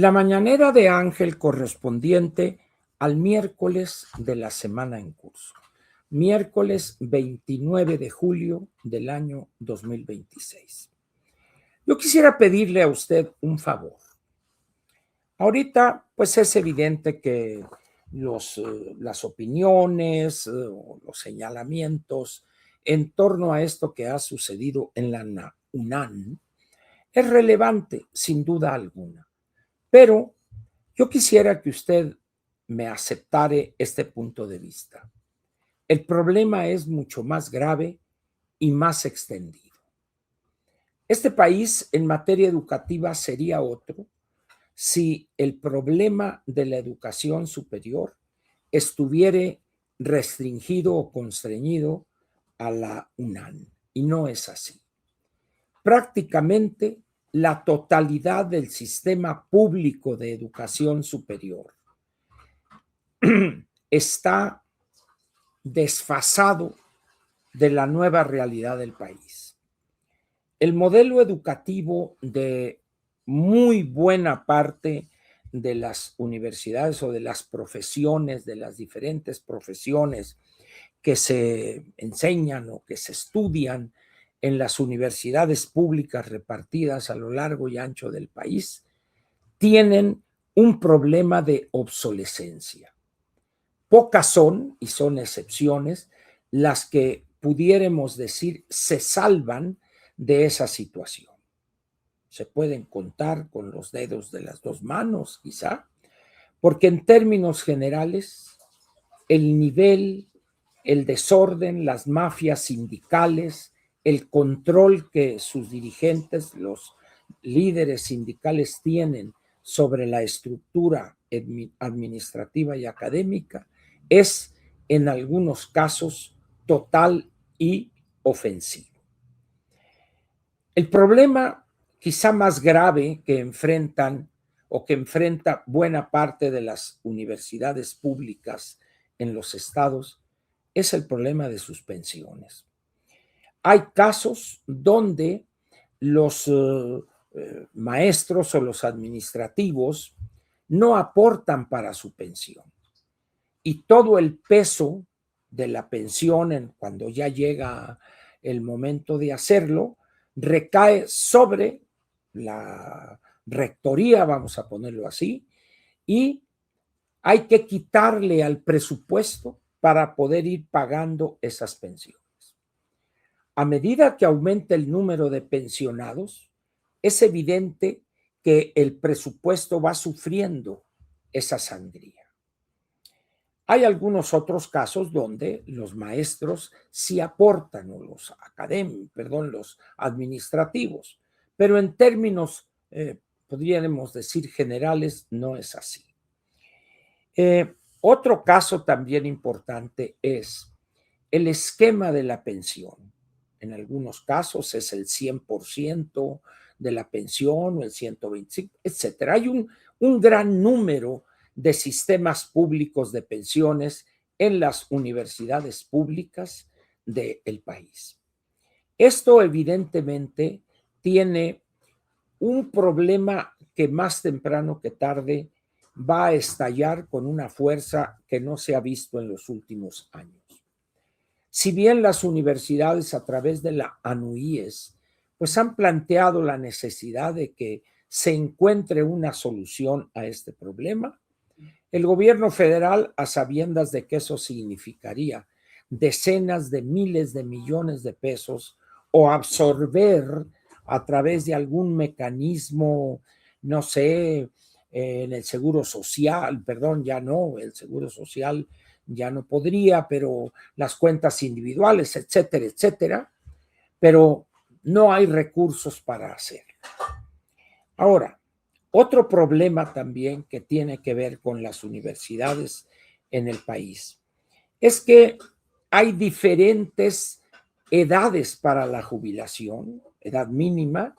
La mañanera de Ángel correspondiente al miércoles de la semana en curso, miércoles 29 de julio del año 2026. Yo quisiera pedirle a usted un favor. Ahorita, pues es evidente que las opiniones, los señalamientos en torno a esto que ha sucedido en la UNAM es relevante, sin duda alguna. Pero yo quisiera que usted me aceptare este punto de vista. El problema es mucho más grave y más extendido. Este país en materia educativa sería otro si el problema de la educación superior estuviera restringido o constreñido a la UNAM. Y no es así. Prácticamente la totalidad del sistema público de educación superior está desfasado de la nueva realidad del país. El modelo educativo de muy buena parte de las universidades o de las profesiones, de las diferentes profesiones que se enseñan o que se estudian en las universidades públicas repartidas a lo largo y ancho del país, tienen un problema de obsolescencia. Pocas son, y son excepciones, las que pudiéramos decir se salvan de esa situación. Se pueden contar con los dedos de las dos manos, quizá, porque en términos generales, el nivel, el desorden, las mafias sindicales, el control que sus dirigentes, los líderes sindicales tienen sobre la estructura administrativa y académica, es en algunos casos total y ofensivo. El problema quizá más grave que enfrentan o que enfrenta buena parte de las universidades públicas en los estados es el problema de sus pensiones. Hay casos donde los maestros o los administrativos no aportan para su pensión y todo el peso de la pensión cuando ya llega el momento de hacerlo recae sobre la rectoría, vamos a ponerlo así, y hay que quitarle al presupuesto para poder ir pagando esas pensiones. A medida que aumenta el número de pensionados, es evidente que el presupuesto va sufriendo esa sangría. Hay algunos otros casos donde los maestros sí aportan, o los los administrativos, pero en términos, podríamos decir, generales, no es así. Otro caso también importante es el esquema de la pensión. En algunos casos es el 100% de la pensión o el 125, etcétera. Hay un gran número de sistemas públicos de pensiones en las universidades públicas del país. Esto evidentemente tiene un problema que más temprano que tarde va a estallar con una fuerza que no se ha visto en los últimos años. Si bien las universidades a través de la ANUIES pues han planteado la necesidad de que se encuentre una solución a este problema, el gobierno federal, a sabiendas de que eso significaría decenas de miles de millones de pesos o absorber a través de algún mecanismo, no sé, en el seguro social, perdón, ya no, el seguro social ya no podría, pero las cuentas individuales, etcétera, etcétera, pero no hay recursos para hacerlo. Ahora, otro problema también que tiene que ver con las universidades en el país es que hay diferentes edades para la jubilación, edad mínima,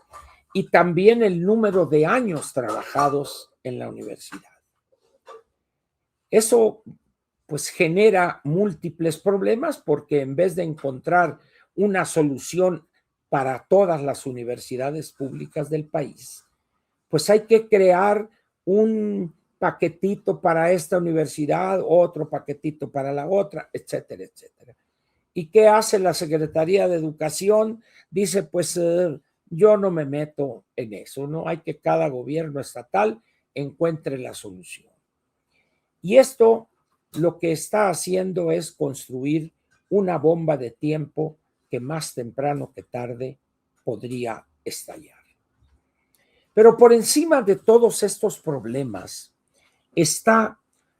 y también el número de años trabajados en la universidad. Eso pues genera múltiples problemas porque en vez de encontrar una solución para todas las universidades públicas del país, pues hay que crear un paquetito para esta universidad, otro paquetito para la otra, etcétera, etcétera. ¿Y qué hace la Secretaría de Educación? Dice, pues yo no me meto en eso, ¿no? Hay que cada gobierno estatal encuentre la solución. Y esto lo que está haciendo es construir una bomba de tiempo que más temprano que tarde podría estallar. Pero por encima de todos estos problemas está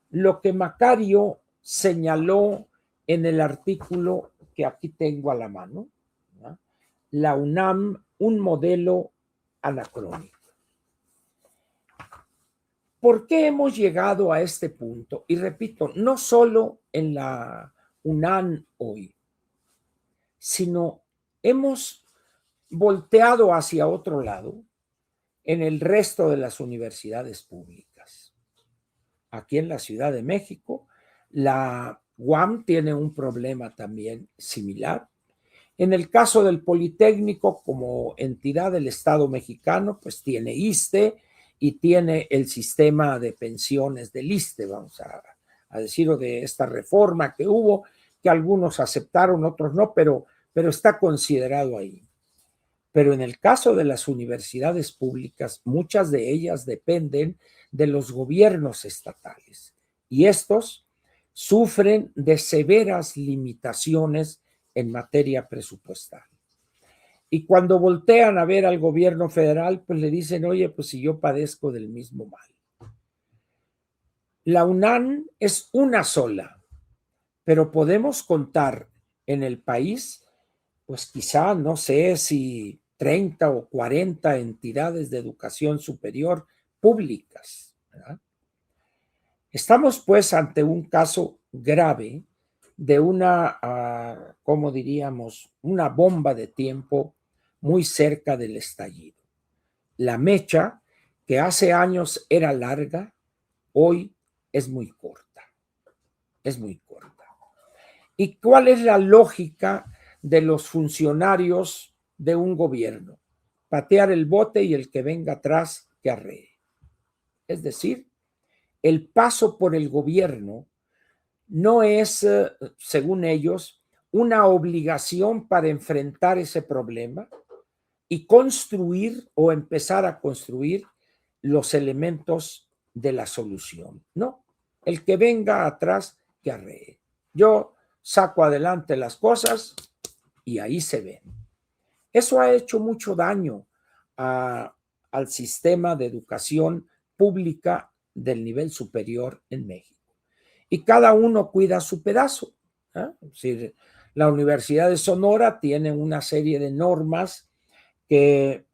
lo que Macario señaló en el artículo que aquí tengo a la mano, ¿no? La UNAM, un modelo anacrónico. ¿Por qué hemos llegado a este punto? Y repito, no solo en la UNAM hoy, sino hemos volteado hacia otro lado en el resto de las universidades públicas. Aquí en la Ciudad de México, la UAM tiene un problema también similar. En el caso del Politécnico, como entidad del Estado mexicano, pues tiene ISSSTE y tiene el sistema de pensiones del ISSSTE, vamos a decirlo, de esta reforma que hubo, que algunos aceptaron, otros no, pero está considerado ahí. Pero en el caso de las universidades públicas, muchas de ellas dependen de los gobiernos estatales y estos sufren de severas limitaciones en materia presupuestal. Y cuando voltean a ver al gobierno federal, pues le dicen, oye, pues si yo padezco del mismo mal. La UNAM es una sola, pero podemos contar en el país, pues quizá, no sé si 30 o 40 entidades de educación superior públicas, ¿verdad? Estamos pues ante un caso grave de una, ¿cómo diríamos? Una bomba de tiempo muy cerca del estallido. La mecha, que hace años era larga, hoy es muy corta. Es muy corta. ¿Y cuál es la lógica de los funcionarios de un gobierno? Patear el bote y el que venga atrás que arree. Es decir, el paso por el gobierno no es, según ellos, una obligación para enfrentar ese problema y construir o empezar a construir los elementos de la solución. No, el que venga atrás que arree. Yo saco adelante las cosas y ahí se ven. Eso ha hecho mucho daño al sistema de educación pública del nivel superior en México. Y cada uno cuida su pedazo. ¿Eh? Es decir, la Universidad de Sonora tiene una serie de normas que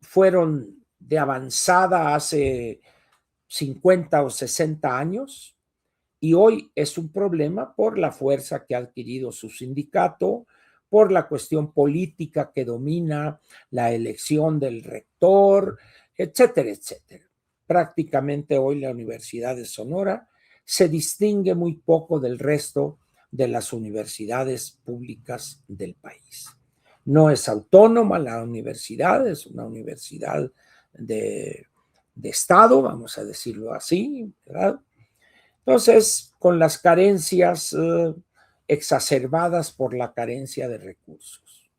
fueron de avanzada hace 50 o 60 años y hoy es un problema por la fuerza que ha adquirido su sindicato, por la cuestión política que domina la elección del rector, etcétera, etcétera. Prácticamente hoy la Universidad de Sonora se distingue muy poco del resto de las universidades públicas del país. No es autónoma la universidad, es una universidad de Estado, vamos a decirlo así, ¿verdad? Entonces, con las carencias exacerbadas por la carencia de recursos.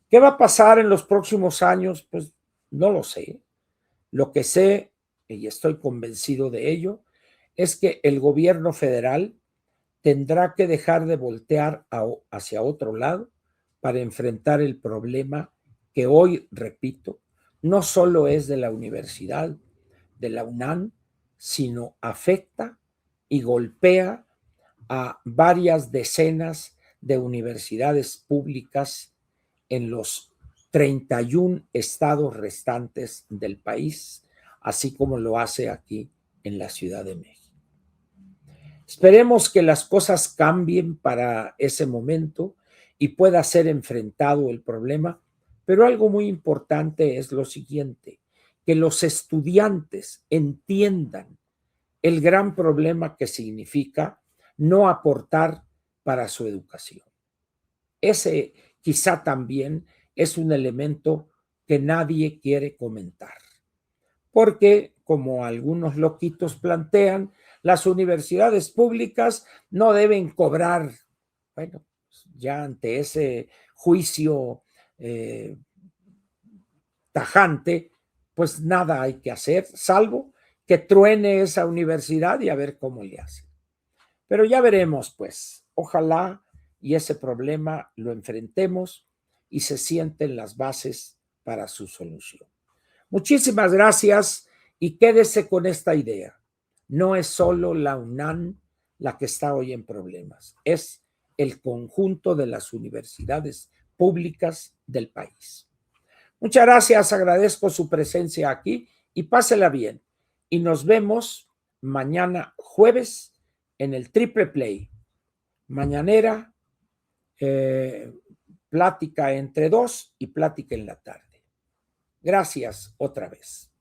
¿Qué va a pasar en los próximos años? Pues no lo sé. Lo que sé, y estoy convencido de ello, es que el gobierno federal tendrá que dejar de voltear hacia otro lado para enfrentar el problema que hoy, repito, no solo es de la universidad, de la UNAM, sino afecta y golpea a varias decenas de universidades públicas en los 31 estados restantes del país, así como lo hace aquí en la Ciudad de México. Esperemos que las cosas cambien para ese momento y pueda ser enfrentado el problema, pero algo muy importante es lo siguiente, que los estudiantes entiendan el gran problema que significa no aportar para su educación. Ese quizá también es un elemento que nadie quiere comentar, porque como algunos loquitos plantean, las universidades públicas no deben cobrar. Bueno, ya ante ese juicio tajante, pues nada hay que hacer, salvo que truene esa universidad y a ver cómo le hace. Pero ya veremos, pues, ojalá y ese problema lo enfrentemos y se sienten las bases para su solución. Muchísimas gracias y quédese con esta idea. No es solo la UNAM la que está hoy en problemas, es el conjunto de las universidades públicas del país. Muchas gracias, agradezco su presencia aquí y pásela bien. Y nos vemos mañana jueves en el Triple Play. Mañanera, plática entre dos y plática en la tarde. Gracias otra vez.